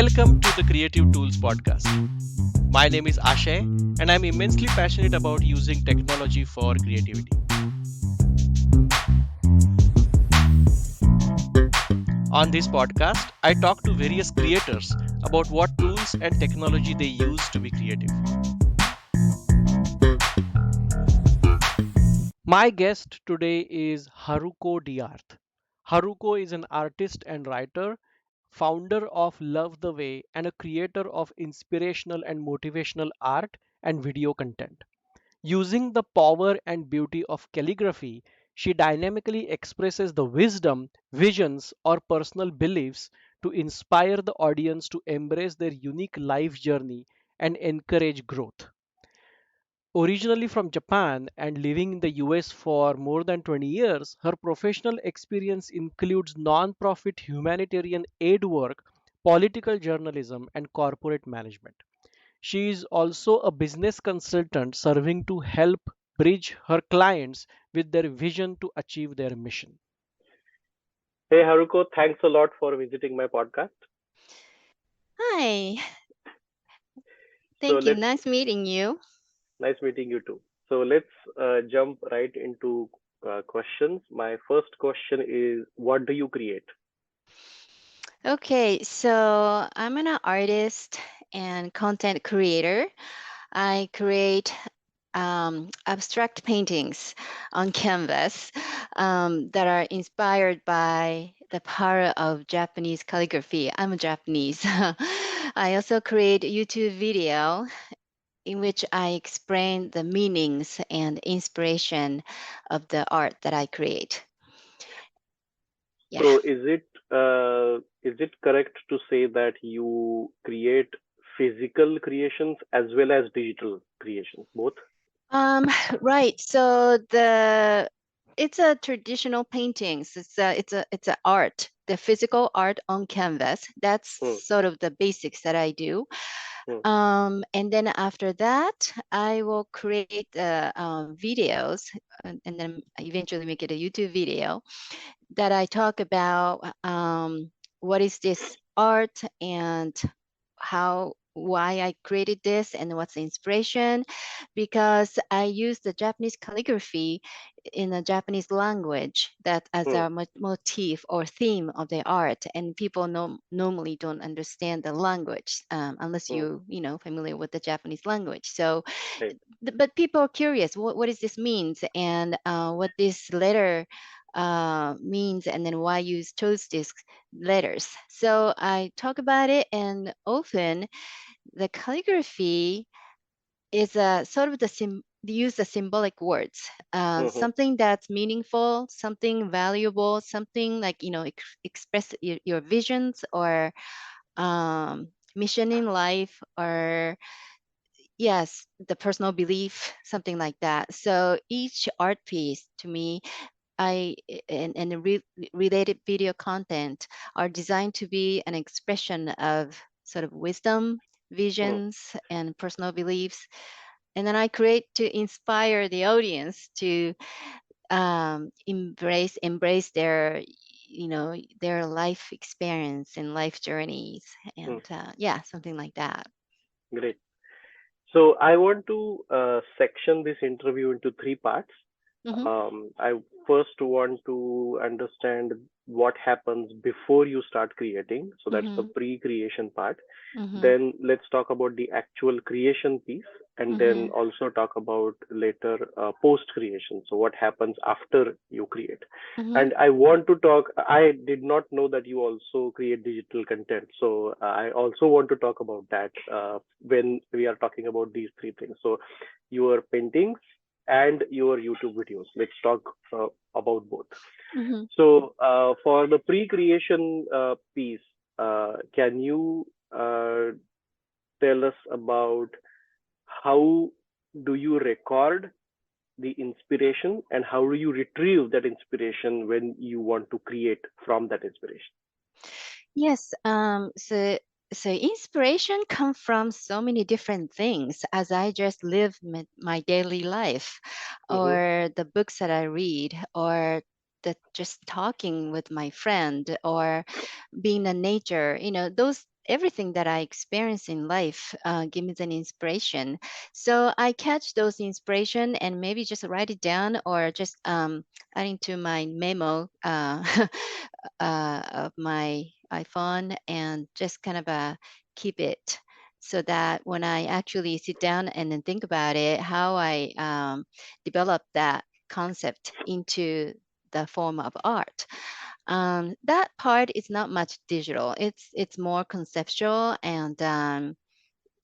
Welcome to the Creative Tools Podcast. My name is Ashay, and I'm immensely passionate about using technology for creativity. On this podcast, I talk to various creators about what tools and technology they use to be creative. My guest today is Haruko Dearth. Haruko is an artist and writer, founder of Love the Way, and a creator of inspirational and motivational art and video content. Using the power and beauty of calligraphy, she dynamically expresses the wisdom, visions, or personal beliefs to inspire the audience to embrace their unique life journey and encourage growth. Originally from Japan and living in the US for more than 20 years, her professional experience includes non-profit humanitarian aid work, political journalism, and corporate management. She is also a business consultant serving to help bridge her clients with their vision to achieve their mission. Hey Haruko, thanks a lot for visiting my podcast. Hi, So thank you. let's Nice meeting you. nice meeting you too. So let's jump right into questions. My first question is, what do you create? Okay, so I'm an artist and content creator. I create abstract paintings on canvas that are inspired by the power of Japanese calligraphy. I'm a Japanese. I also create YouTube video in which I explain the meanings and inspiration of the art that I create. Yeah. So is it correct to say that you create physical creations as well as digital creations, both? Um, right. So it's a traditional paintings. It's a art, the physical art on canvas. That's Hmm, sort of the basics that I do. hmm, And then after that, I will create videos and then eventually make it a YouTube video that I talk about what is this art and why I created this and what's the inspiration, because I use the Japanese calligraphy in the Japanese language that as hmm, a motif or theme of the art, and people normally don't understand the language unless hmm, familiar with the Japanese language. So right. but people are curious, what does this means, and what this letter means, and then why you chose these letters. So I talk about it, and often the calligraphy is a sort of use the symbolic words, Mm-hmm, something that's meaningful, something valuable, something like express your visions or mission in life, or yes, the personal belief, something like that. So each art piece to me, and the related video content are designed to be an expression of sort of wisdom, hmm, visions, and personal beliefs. And then I create to inspire the audience to embrace their life experience and life journeys, hmm. and yeah, something like that. Great. So I want to section this interview into three parts. Hmm. I first want to understand what happens before you start creating. So that's the Hmm. pre-creation part. Hmm. Then let's talk about the actual creation piece, and then Hmm. also talk about later post-creation. So what happens after you create? Hmm. And I want to talk. I did not know that you also create digital content. So I also want to talk about that when we are talking about these three things. So your paintings and your YouTube videos. Let's talk about both. Hmm. So, for the pre-creation piece, can you tell us about how do you record the inspiration and how do you retrieve that inspiration when you want to create from that inspiration? Yes. So inspiration come from so many different things as I just live my daily life, Mm-hmm, or the books that I read, or the just talking with my friend, or being in nature. Those everything that I experience in life gives me an inspiration. So I catch those inspiration and maybe just write it down or just adding to my memo of my iPhone and just kind of keep it so that when I actually sit down and then think about it, how I develop that concept into the form of art. That part is not much digital. It's more conceptual and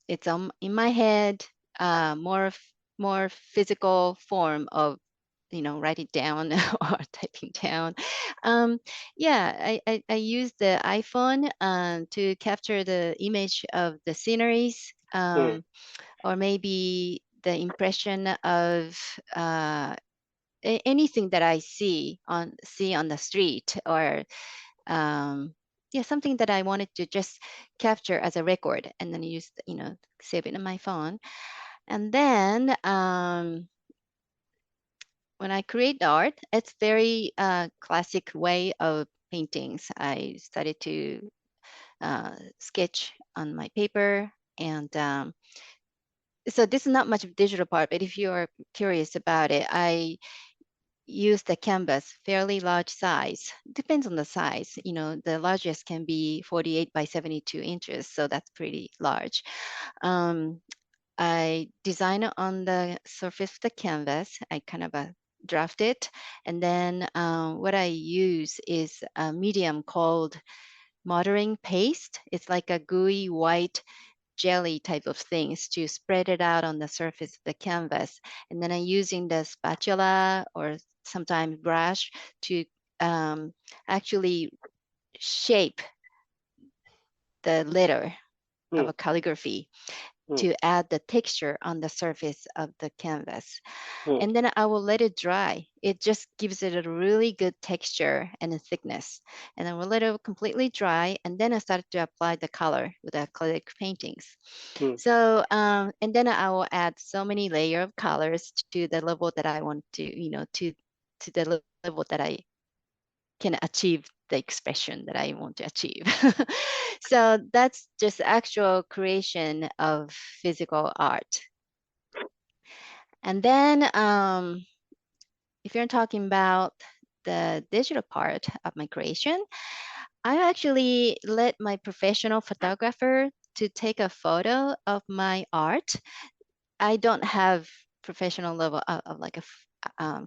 it's in my head, more physical form of write it down or typing down. Um, yeah, I use the iPhone to capture the image of the sceneries, Hmm. or maybe the impression of anything that I see on the street, or um, yeah, something that I wanted to just capture as a record, and then save it in my phone. And then when I create art, it's very classic way of paintings. I started to sketch on my paper, and so this is not much of digital part. But if you are curious about it, I use the canvas, fairly large size. Depends on the size. The largest can be 48 by 72 inches, so that's pretty large. Um, I design it on the surface of the canvas. I kind of draft it. And then what I use is a medium called modeling paste. It's like a gooey white jelly type of things to spread it out on the surface of the canvas. And then I'm using the spatula or sometimes brush to um, actually shape the letter of Hmm. a calligraphy Hmm. to add the texture on the surface of the canvas. Hmm. And then I will let it dry. It just gives it a really good texture and a thickness. And then we'll let it completely dry. And then I started to apply the color with acrylic paintings. Hmm. So, and then I will add so many layer of colors to the level that I want to the level that I can achieve the expression that I want to achieve. So that's just actual creation of physical art. And then if you're talking about the digital part of my creation, I actually let my professional photographer to take a photo of my art. I don't have professional level of like a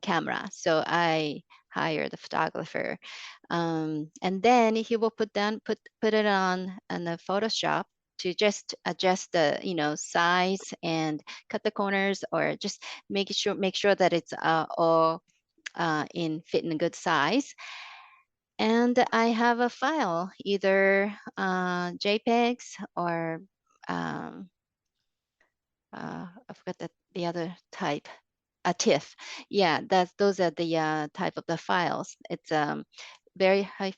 camera, so I hire the photographer, and then he will put it on the Photoshop to just adjust the size and cut the corners, or just make sure that it's all in fit in a good size. And I have a file, either JPEGs or um, I forgot the other type, a TIFF. Yeah, those are the type of the files. It's very high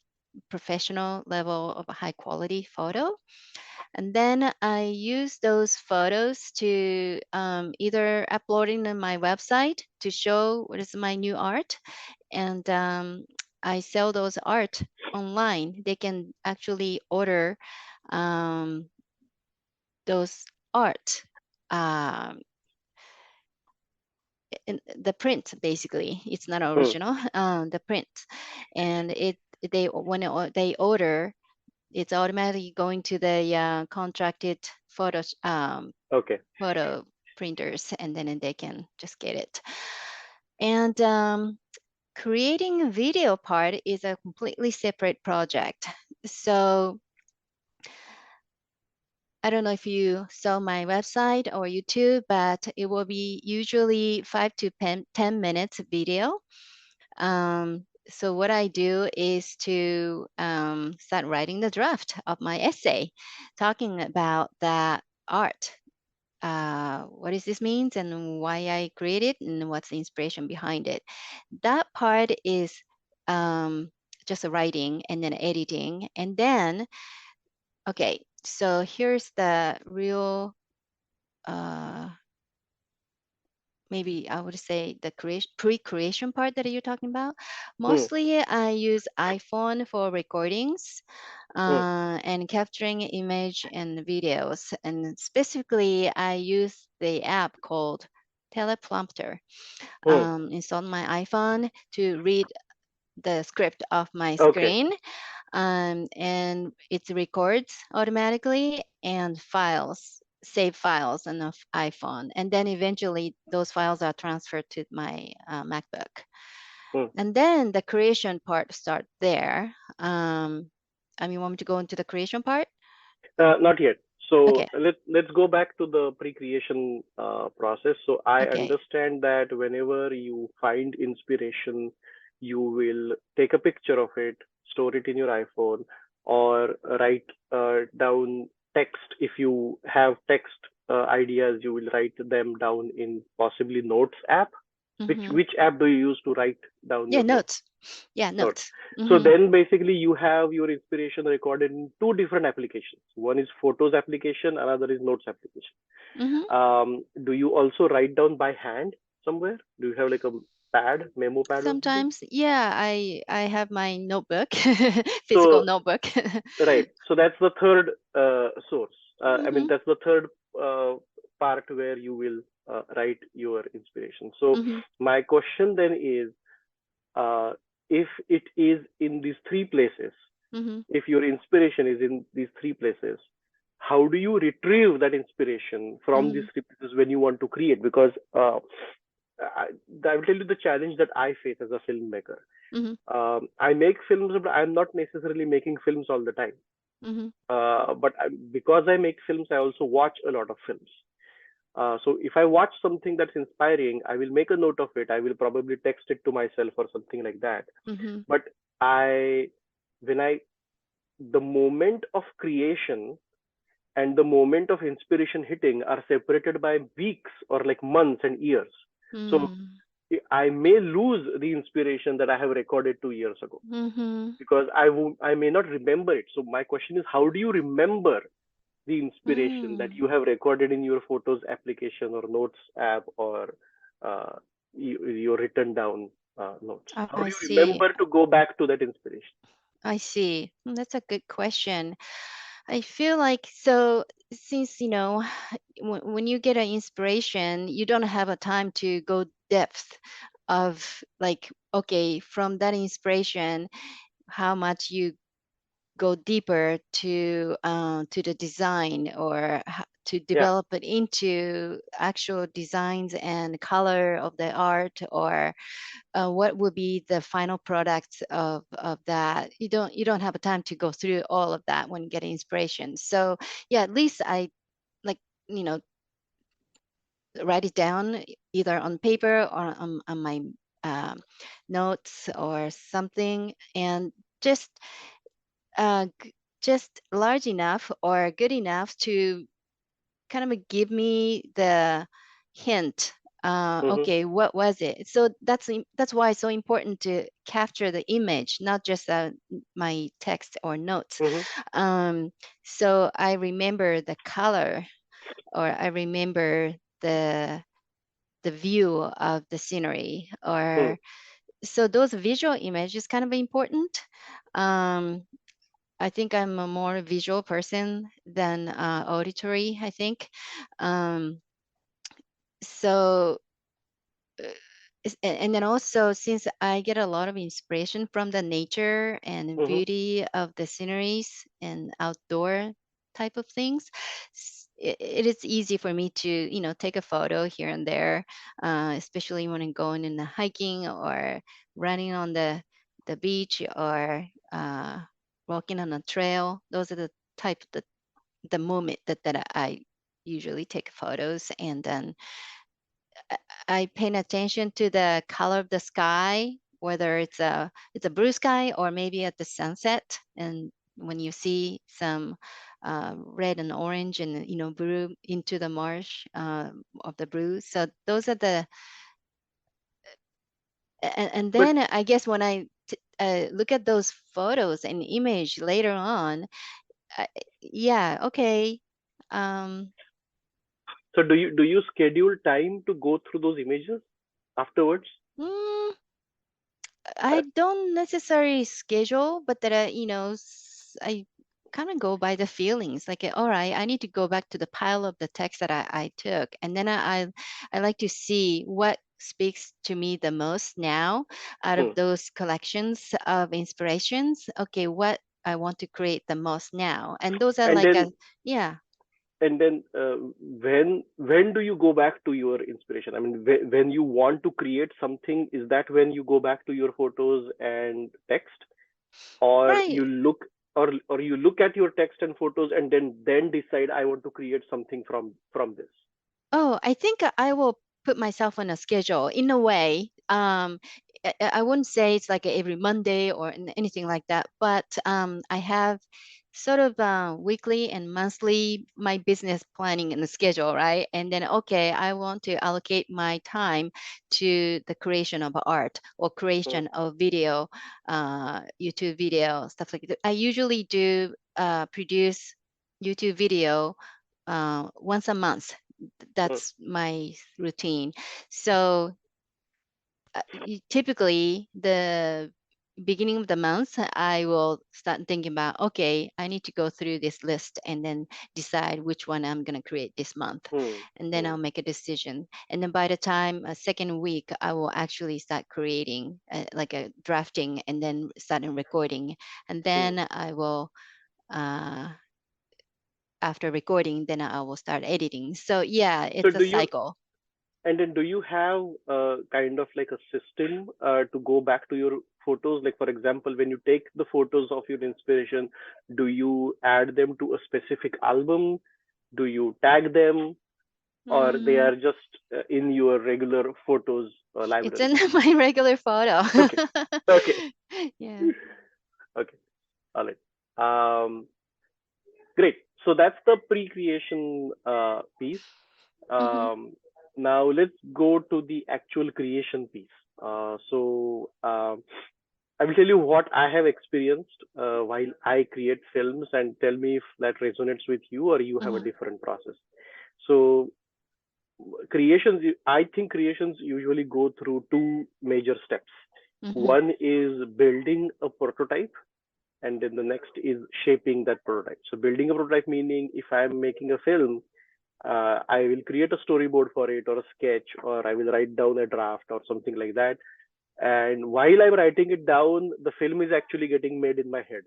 professional level of a high quality photo. And then I use those photos to either uploading on my website to show what is my new art, and I sell those art online. They can actually order um, those art. Um, in the print, basically it's not Hmm. original, the print, and they order, it's automatically going to the contracted Okay. photo printers, and then they can just get it. And creating a video part is a completely separate project. So I don't know if you saw my website or YouTube, but it will be usually 5 to 10 minutes video. So what I do is to start writing the draft of my essay, talking about that art. What does this means and why I created and what's the inspiration behind it. That part is just writing and then editing. And then, okay, so here's the real uh, maybe I would say the pre-creation part that you're talking about. Hmm. Mostly I use iPhone for recordings. Mm, and capturing image and videos. And specifically, I use the app called Teleprompter mm. installed on my iPhone to read the script of my Okay. screen, and it records automatically and save files on the iPhone, and then eventually those files are transferred to my MacBook, Mm. and then the creation part start there. You want me to go into the creation part? Not yet. So Okay, let's go back to the pre-creation process. So I okay. understand that whenever you find inspiration, you will take a picture of it, store it in your iPhone, or write down text. If you have text ideas, you will write them down in possibly Notes app. Mm-hmm. Which app do you use to write down Yeah, your notes? notes. Yeah, Notes. notes. So Mm-hmm. then basically you have your inspiration recorded in two different applications. One is Photos application, another is Notes application. Mm-hmm. Do you also write down by hand somewhere? Do you have like a pad, memo pad or something? Sometimes, yeah, I have my notebook, physical So notebook. right. So that's the third source. I mean Mm-hmm. that's the third part where you will write your inspiration. So Mm-hmm. my question then is, uh, if it is in these three places, Mm-hmm. if your inspiration is in these three places, how do you retrieve that inspiration from these Mm-hmm. three places when you want to create? Because I, I will tell you the challenge that I face as a filmmaker. Mm-hmm. I make films, but I'm not necessarily making films all the time. Mm-hmm. Because I make films, I also watch a lot of films. So if I watch something that's inspiring, I will make a note of it. I will probably text it to myself or something like that. Mm-hmm. But I, when I, the moment of creation and the moment of inspiration hitting are separated by weeks or like months and years. So I may lose the inspiration that I have recorded 2 years ago Mm-hmm. because I may not remember it. So my question is, how do you remember the inspiration that Mm. you have recorded in your Photos application or Notes app or your written down notes? How I do you see. remember to go back to that inspiration? I see. That's a good question. I feel like so since when you get an inspiration, you don't have a time to go depth of like okay from that inspiration how much you go deeper to the design or to Yeah. develop it into actual designs and color of the art or what would be the final product of that. You don't have a time to go through all of that when getting inspiration. So yeah, at least I like you know write it down either on paper or on my um, notes or something, and just uh, just large enough or good enough to kind of give me the hint. Mm-hmm. Okay, what was it? So that's why it's so important to capture the image, not just my text or notes. Mm-hmm. Um, so I remember the color, or I remember the view of the scenery, Mm. or so those visual images kind of important. Um, I think I'm a more visual person than auditory, I think. Um, so, and then also, since I get a lot of inspiration from the nature and Mm-hmm. beauty of the sceneries and outdoor type of things, it is easy for me to, take a photo here and there, especially when I'm going in the hiking or running on the beach or walking on a trail. Those are the type the moment that I usually take photos, and then I pay attention to the color of the sky, whether it's a blue sky or maybe at the sunset. And when you see some red and orange and blue into the marsh of the blue, so those are the and But then I guess when I look at those photos and image later on, uh, yeah, okay. Um, so do you schedule time to go through those images afterwards? mm, Uh, I don't necessarily schedule, but that kind of go by the feelings. Like, all right, I need to go back to the pile of the text that I took, and then I like to see what speaks to me the most now out of Hmm. those collections of inspirations. Okay, what I want to create the most now, and those are And like then a yeah. and then when do you go back to your inspiration? I mean, when you want to create something, is that when you go back to your photos and text, or Right. or you look at your text and photos and then decide I want to create something from this? Oh, I think I will put myself on a schedule in a way. I wouldn't say it's like every Monday or anything like that, but I have sort of weekly and monthly my business planning in the schedule, right? And then, okay, I want to allocate my time to the creation of art or Hmm. creation of video, YouTube video, stuff like that. I usually do produce YouTube video once a month. Hmm. That's my routine. So typically the beginning of the month, I will start thinking about, okay, I need to go through this list and then decide which one I'm going to create this month. Hmm. And then Hmm. I'll make a decision. And then by the time second week, I will actually start creating like a drafting and then starting recording. And Hmm. then I will, uh, after recording, then I will start editing. So yeah, So it's a do you cycle. And then do you have kind of like a system to go back to your photos? Like, for example, when you take the photos of your inspiration, do you add them to a specific album? Do you tag them, or they Mm, are just in your regular photos it's library? in my regular photo. Okay. Okay. Yeah. Okay. All right. Great. So that's the pre-creation piece. Hmm. Now let's go to the actual creation piece. I will tell you what I have experienced while I create films, and tell me if that resonates with you or you have a Hmm. different process. So creations, I think creations usually go through two major steps. Hmm. One is building a prototype, and then the next is shaping that prototype. So building a prototype meaning if I'm making a film, I will create a storyboard for it or a sketch, or I will write down a draft or something like that. And while I'm writing it down, the film is actually getting made in my head,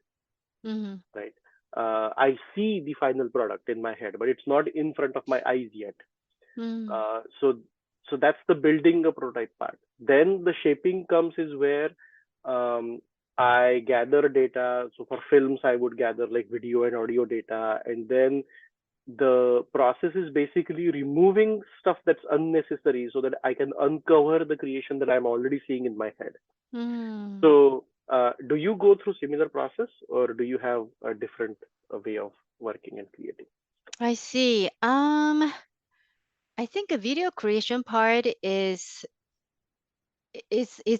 Hmm. right? I see the final product in my head, but it's not in front of my eyes yet. Hmm. So that's the building a prototype part. Then the shaping comes is where um, I gather data. So for films, I would gather like video and audio data, and then the process is basically removing stuff that's unnecessary so that I can uncover the creation that I'm already seeing in my head. Hmm. So, do you go through similar process, or do you have a different way of working and creating? I see. I think a video creation part is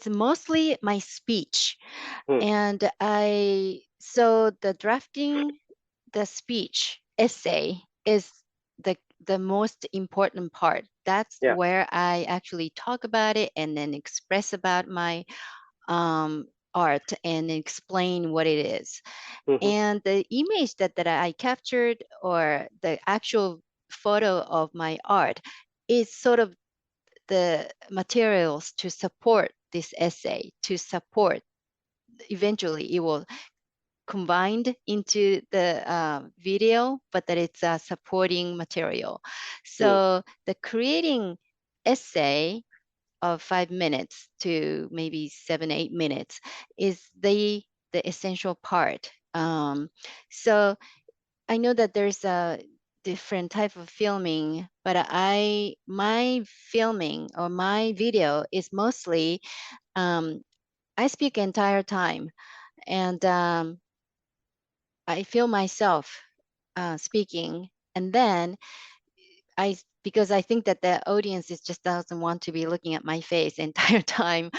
mostly my speech. Hmm. And so the drafting the speech essay is the most important part. That's Yeah. where I actually talk about it and then express about my art and explain what it is. Hmm. And the image that I captured or the actual photo of my art is sort of the materials to support this essay, to support eventually it will combined into the video, but that it's a supporting material. Hmm. So the creating essay of 5 minutes to maybe 7, 8 minutes is the essential part. So I know that there's a different type of filming, but my filming or my video is mostly um, I speak entire time and I feel myself speaking, and then because I think that the audience is just doesn't want to be looking at my face the entire time.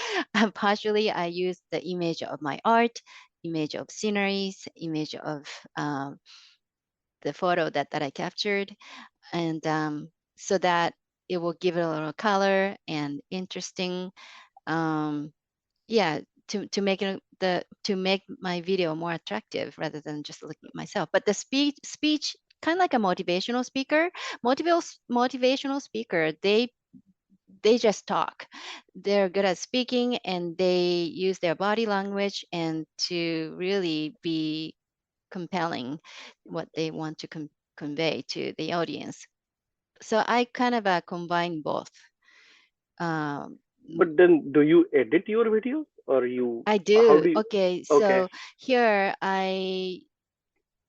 Partially, I use the image of my art, image of sceneries, image of um, the photo that I captured, and so that it will give it a little color and interesting. Um, yeah, to make it to make my video more attractive rather than just looking at myself. But the speech kind of like a motivational speaker. Motivational speaker, they just talk. They're good at speaking and they use their body language and to really be compelling what they want to convey to the audience. So I kind of combine both. Um, But then, do you edit your videos, or you? I How do. do you? Okay, Okay. so here I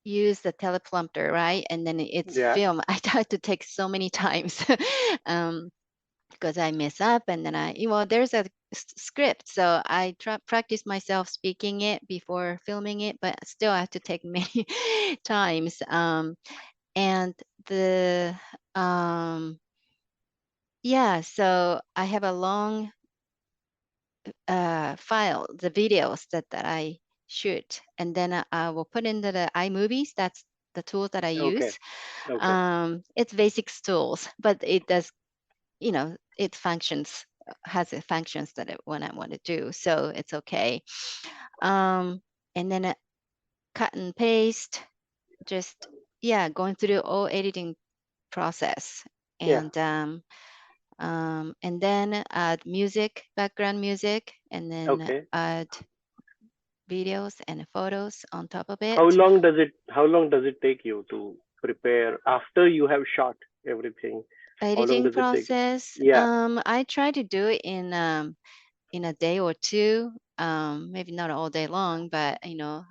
use the teleprompter, right? And then it's Yeah. film. I try to take so many times um, because I mess up, and then there's a script, so I practice myself speaking it before filming it, but still I have to take many times. And the yeah, so I have a long file, the videos that I shoot, and then I will put into the iMovies. That's the tool that I Okay. use. Okay. It's basic tools, but it does, it functions, has the functions that when I want to do, so it's okay. And then cut and paste, just going through the whole editing process, Yeah. and then add music, background music, and then Okay. add videos and photos on top of How it. long does it? How long does it take you to prepare after you have shot everything? How long Editing does it take? process, Yeah. I try to do it in a day or two, maybe not all day long, but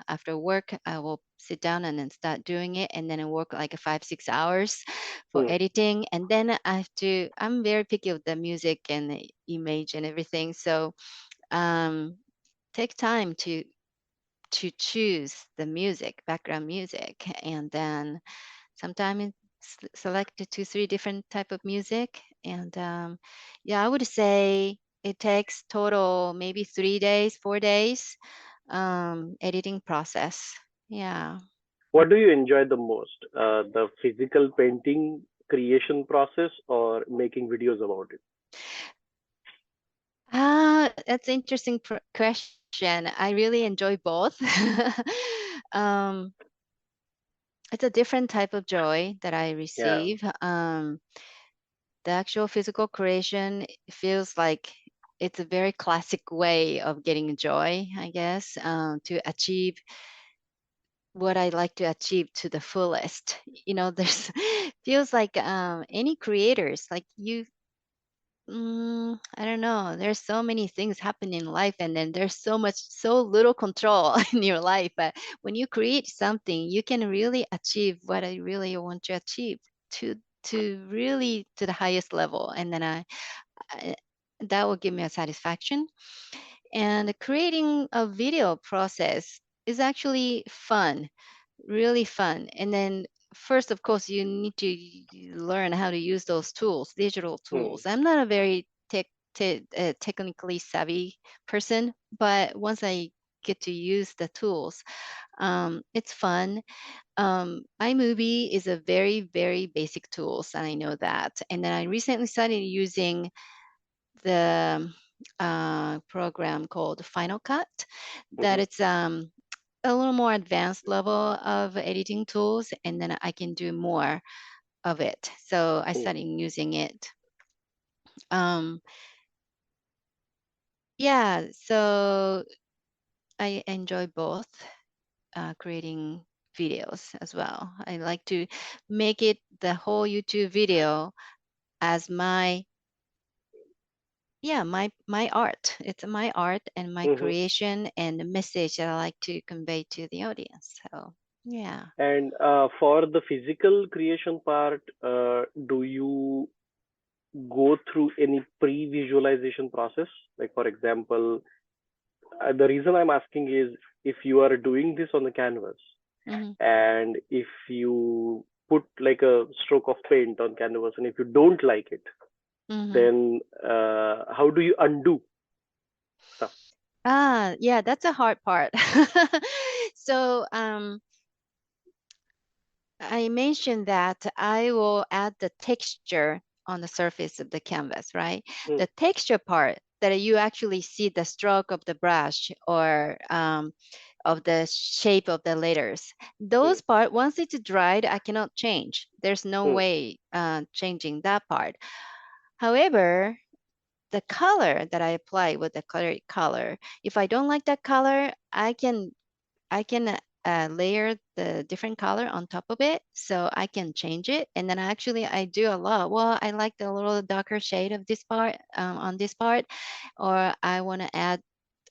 after work, I will sit down and then start doing it, and then I work like 5, 6 hours for Hmm. editing, and then I'm very picky with the music and the image and everything, so um, take time to choose the music, background music, and then sometimes select the 2, 3 different type of music, and I would say it takes total maybe 3 days, 4 days, editing process. Yeah. What do you enjoy the most? The physical painting creation process, or making videos about it? That's an interesting question. I really enjoy both. um, it's a different type of joy that I Yeah. receive. The actual physical creation feels like it's a very classic way of getting joy, I guess, to achieve what I like to achieve to the fullest. There's feels like any creators, like I don't know. There's so many things happen in life, and then there's so little control in your life. But when you create something, you can really achieve what I really want to achieve to really to the highest level, and then I that will give me a satisfaction. And creating a video process is actually fun, really fun. And then first, of course, you need to learn how to use those tools, digital Hmm. tools. I'm not a very technically savvy person, but once I get to use the tools, it's fun. iMovie is a very, very basic tools, and I know that. And then I recently started using the program called Final Cut, that Hmm. it's a little more advanced level of editing tools, and then I can do more of it. So I Hmm. started using it. Um, so I enjoy both, creating videos as well. I like to make it the whole YouTube video as my art. It's my art and my Hmm. creation and the message that I like to convey to the audience. So yeah. And for the physical creation part, do you go through any pre-visualization process? Like, for example, the reason I'm asking is, if you are doing this on the canvas, Hmm. and if you put like a stroke of paint on canvas, and if you don't like it, Hmm. then how do you undo stuff? Yeah, that's a hard part. So I mentioned that I will add the texture on the surface of the canvas, right? Hmm. The texture part that you actually see the stroke of the brush or of the shape of the letters. Hmm. Those part, once it's dried, I cannot change. There's no Hmm. way changing that part. However, the color that I apply with the color, if I don't like that color, I can layer the different color on top of it, so I can change it. And then actually I do a lot. Well, I like the little darker shade of this part on this part, or I want to add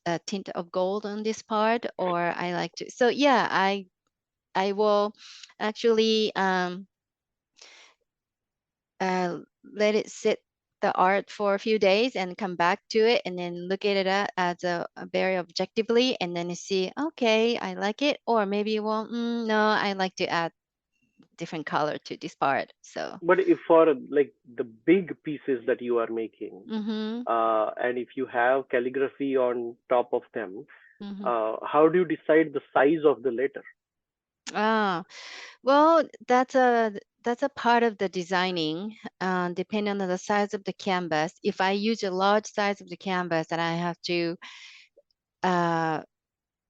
a tint of gold on this part, or I like to. So yeah, I will actually let it sit the art for a few days and come back to it and then look at it as a very objectively and then you see, okay, I like it, or maybe, well, no, I like to add different color to this part. So, But if for like the big pieces that you are making, mm-hmm, and if you have calligraphy on top of them, mm-hmm. how do you decide the size of the letter? Ah, well, that's a part of the designing, depending on the size of the canvas. If I use a large size of the canvas, then I have to uh,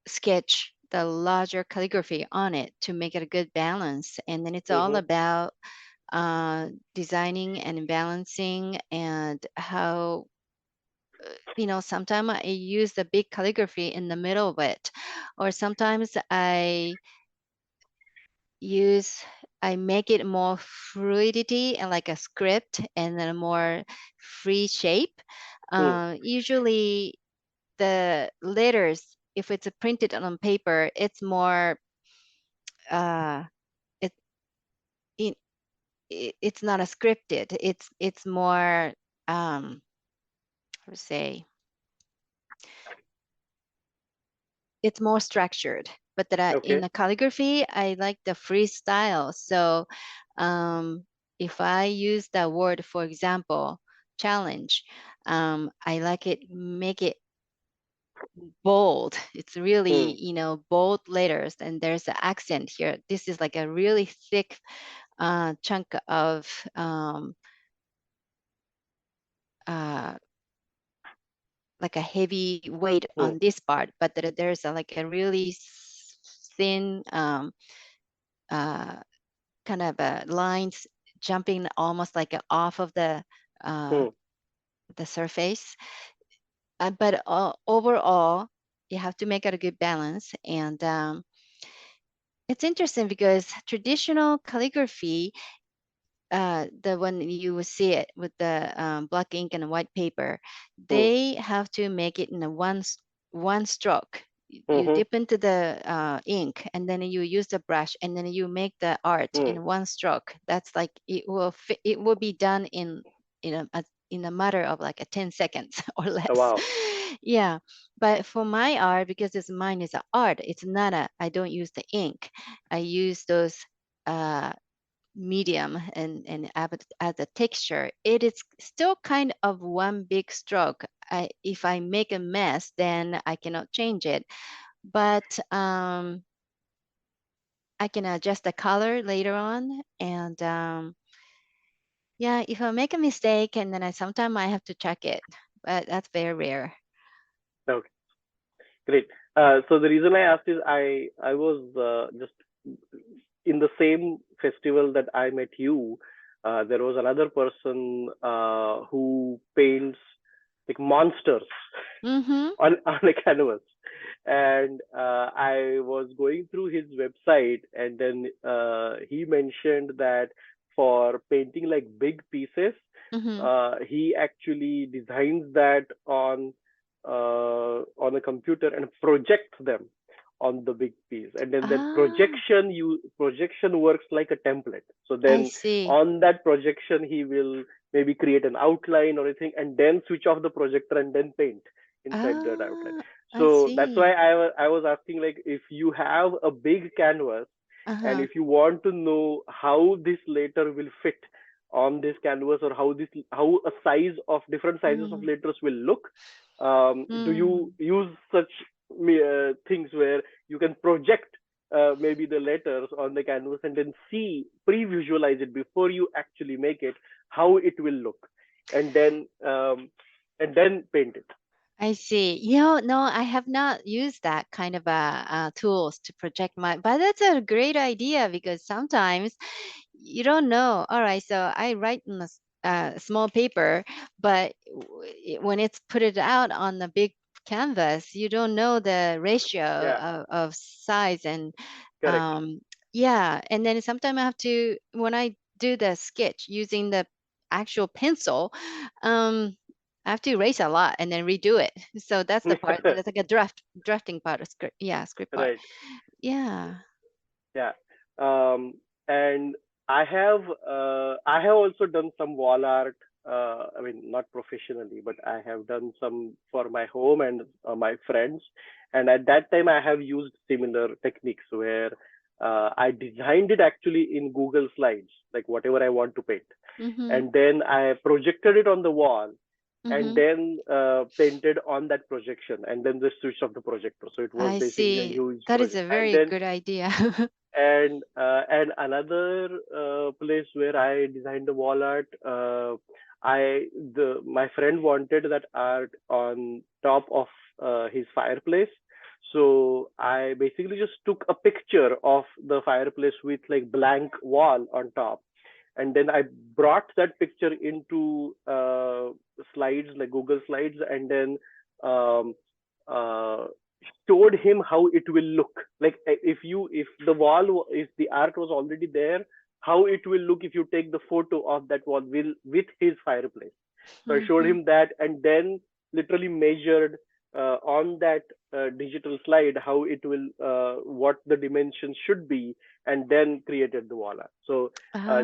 sketch the larger calligraphy on it to make it a good balance. And then it's all Mm-hmm. about designing and balancing and how, sometimes I use the big calligraphy in the middle of it, or sometimes use I make it more fluidity and like a script and then a more free shape. Hmm. Usually the letters, if it's printed on paper, it's more uh, it, it it's not a scripted. It's more how to say it's more structured. But that in Okay. the calligraphy, I like the freestyle. So um, if I use the word, for example, challenge, I like it make it bold. It's really, Hmm. bold letters, and there's an accent here. This is like a really thick chunk of uh, like a heavy weight Hmm. on this part, but there's like a really thin uh, kind of lines jumping almost like off of uh, Hmm. the surface. But overall, you have to make it a good balance. And it's interesting because traditional calligraphy, the when you will see it with the black ink and white paper, Hmm. they have to make it in a one stroke. You Mm-hmm. dip into the ink and then you use the brush and then you make the art Hmm. in one stroke. That's like it will be done in a matter of like a 10 seconds or Oh, less. wow. Yeah, but for my art, because it's mine is an art, it's not I don't use the ink. I use those uh, medium and as a texture, it is still kind of one big stroke. If I make a mess, then I cannot change it. But I can adjust the color later on. And yeah, if I make a mistake, and then I sometimes I have to check it, but that's very rare. Okay. Great. So the reason I asked is I was just in the same festival that I met you. There was another person who paints like monsters Mm-hmm. on a canvas, and I was going through his website, and then he mentioned that for painting like big pieces, Mm-hmm. he actually designs that on a computer and projects them on the big piece, and then that Ah, projection works like a template. So I then see. on that projection he will maybe create an outline or anything and then switch off the projector and then paint inside that outline. Ah, I So that's why see. I was asking, like, if you have a big canvas and Uh-huh. if you want to know how this letter will fit on this canvas, or how a size of different sizes of Mm, letters will look, do you mm. use such things where you can project maybe the letters on the canvas and then see, pre-visualize it before you actually make it, how it will look, and then and then paint it. I see. No, I have not used that kind of tools to project my, but that's a great idea because sometimes you don't know. All right, so I write in a small paper, but when it's put it out on the big canvas, you don't know the ratio Yeah, of size and correct. um, yeah. And then sometimes I have to, when I do the sketch using the actual pencil, um, I have to erase a lot and then redo it. So that's the part that's like a drafting part of script. Yeah, script part. Right. Yeah. Yeah. Um, and I have also done some wall art. I mean, not professionally, but I have done some for my home and my friends. And at that time, I have used similar techniques where I designed it actually in Google Slides, like whatever I want to paint, Mm-hmm. and then I projected it on the wall, and Mm-hmm. then painted on that projection, and then the switch of the projector. So it was I basically a see. huge That is project. a And very then good idea. and another place where I designed the wall art, my friend wanted that art on top of his fireplace. So I basically just took a picture of the fireplace with like blank wall on top, and then I brought that picture into slides like Google Slides, and then um, uh, showed him how it will look. Like if the if the art was already there, how it will look if you take the photo of that wall with his fireplace. So I showed Mm-hmm. him that, and then literally measured on that digital slide how it will, what the dimensions should be, and then created the wall art. So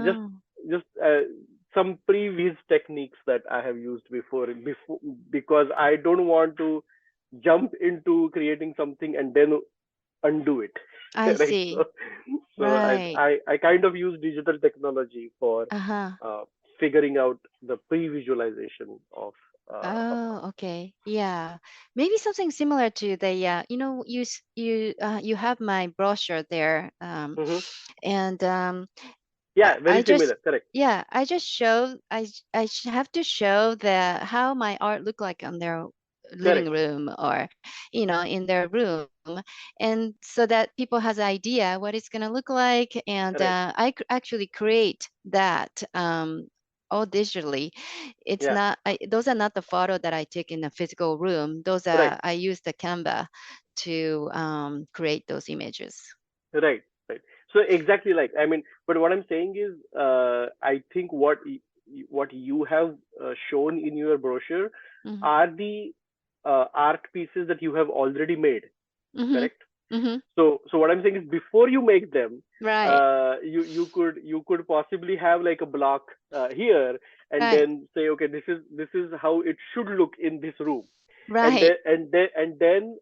just Oh, just some previous techniques that I have used before, because I don't want to jump into creating something and then undo it. I Right. So see. so Right. I kind of use digital technology for Uh-huh. uh, figuring out the pre-visualization of a Oh, okay. Yeah. Maybe something similar to the you have my brochure there. hmm And Yeah, I very just similar. Correct. yeah, I just show have to show the how my art look like on their living Correct. room or in their room, and so that people has an idea what it's going to look like. And Right. actually create that all digitally. It's Yeah. not those are not the photo that I took in the physical room. Those Right. are I use the Canva to create those images. Right. Right. So exactly, like, I mean, but what I'm saying is, I think what you have shown in your brochure Mm-hmm. are the art pieces that you have already made. Mm-hmm. Correct. Mm-hmm. So what I'm saying is, before you make them, Right. you could possibly have like a block here, and Right. then say, okay, this is how it should look in this room, and Right. then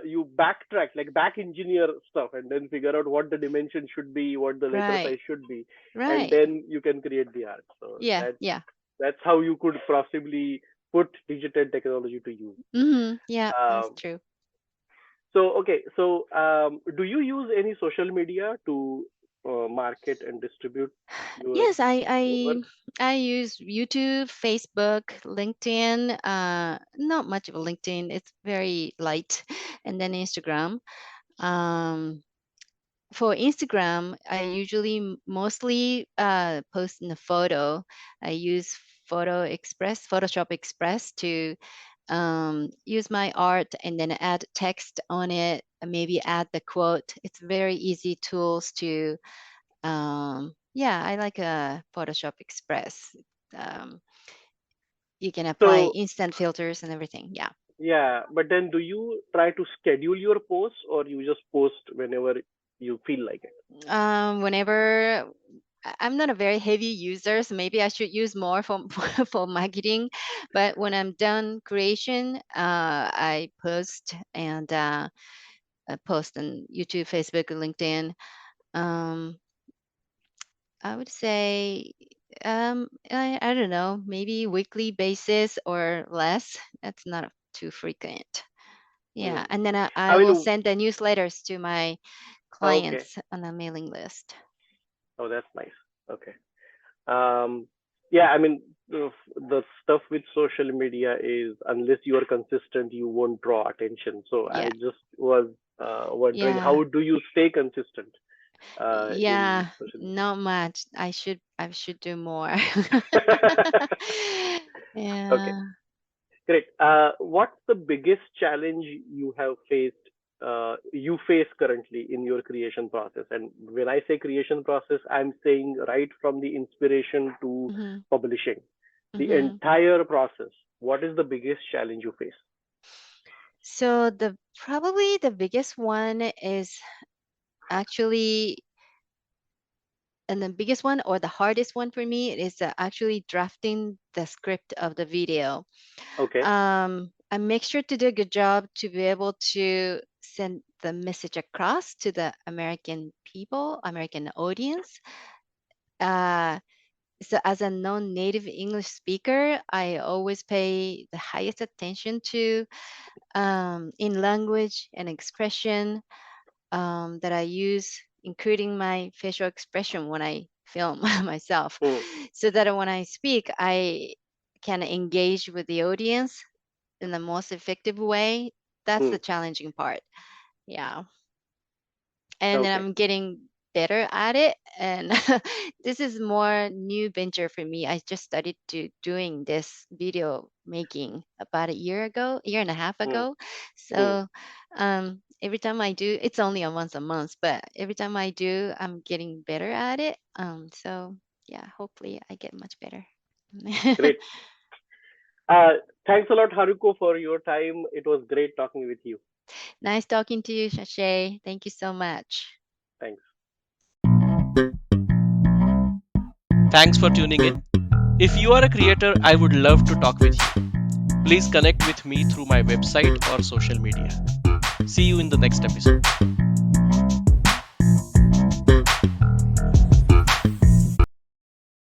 you backtrack, like back engineer stuff, and then figure out what the dimension should be, what the letter Right. size should be, and Right. then you can create the art. So Yeah. that's Yeah. that's how you could possibly put digital technology to use. Mm-hmm. Yeah. That's Um, true. so okay, so do you use any social media to market and distribute your Yes, work? I use YouTube, Facebook, LinkedIn. Not much of a LinkedIn. It's very light, and then Instagram. Um, for Instagram, I usually mostly post in a photo. I use Photoshop Express to use my art and then add text on it, and maybe add the quote. It's very easy tools to, yeah, I like Photoshop Express. Um, you can apply So instant filters and everything. Yeah. yeah, but then do you try to schedule your posts, or you just post whenever you feel like it? Whenever I'm not a very heavy user, so maybe I should use more for for marketing. But when I'm done creation, I post and I post on YouTube, Facebook, LinkedIn. Um, I would say, I don't know, maybe weekly basis or less. That's not too frequent. Yeah, Hmm. and then I I will mean, send the newsletters to my okay. clients on a mailing list. Oh, that's nice. Okay. Um, yeah, I mean, the stuff with social media is, unless you are consistent, you won't draw attention. So I Yeah. just was wondering, Yeah. how do you stay consistent in Yeah. social Not much. I should do more. media? Okay, Yeah. great. What's the biggest challenge you have faced, you face currently in your creation process? And when I say creation process, I'm saying right from the inspiration to Hmm. publishing, the Hmm. entire process. What is the biggest challenge you face? So the probably the biggest one is actually, and the biggest one or the hardest one for me is actually drafting the script of the video. Okay. I make sure to do a good job to be able to send the message across to the American people, American audience. Uh, so as a non-native English speaker, I always pay the highest attention to in language and expression that I use, including my facial expression when I film myself, Hmm. so that when I speak, I can engage with the audience in the most effective way. That's the Hmm. challenging part. Yeah. And then Okay. I'm getting better at it. And this is more new venture for me. I just started to doing this video making about a year ago, year and a half Hmm. ago. Hmm. So every time I do, it's only a month, but every time I do, I'm getting better at it. So yeah, hopefully I get much better. Great. Uh, Thanks a lot, Haruko, for your time. It was great talking with you. Nice talking to you, Shashay. Thank you so much. Thanks. Thanks for tuning in. If you are a creator, I would love to talk with you. Please connect with me through my website or social media. See you in the next episode.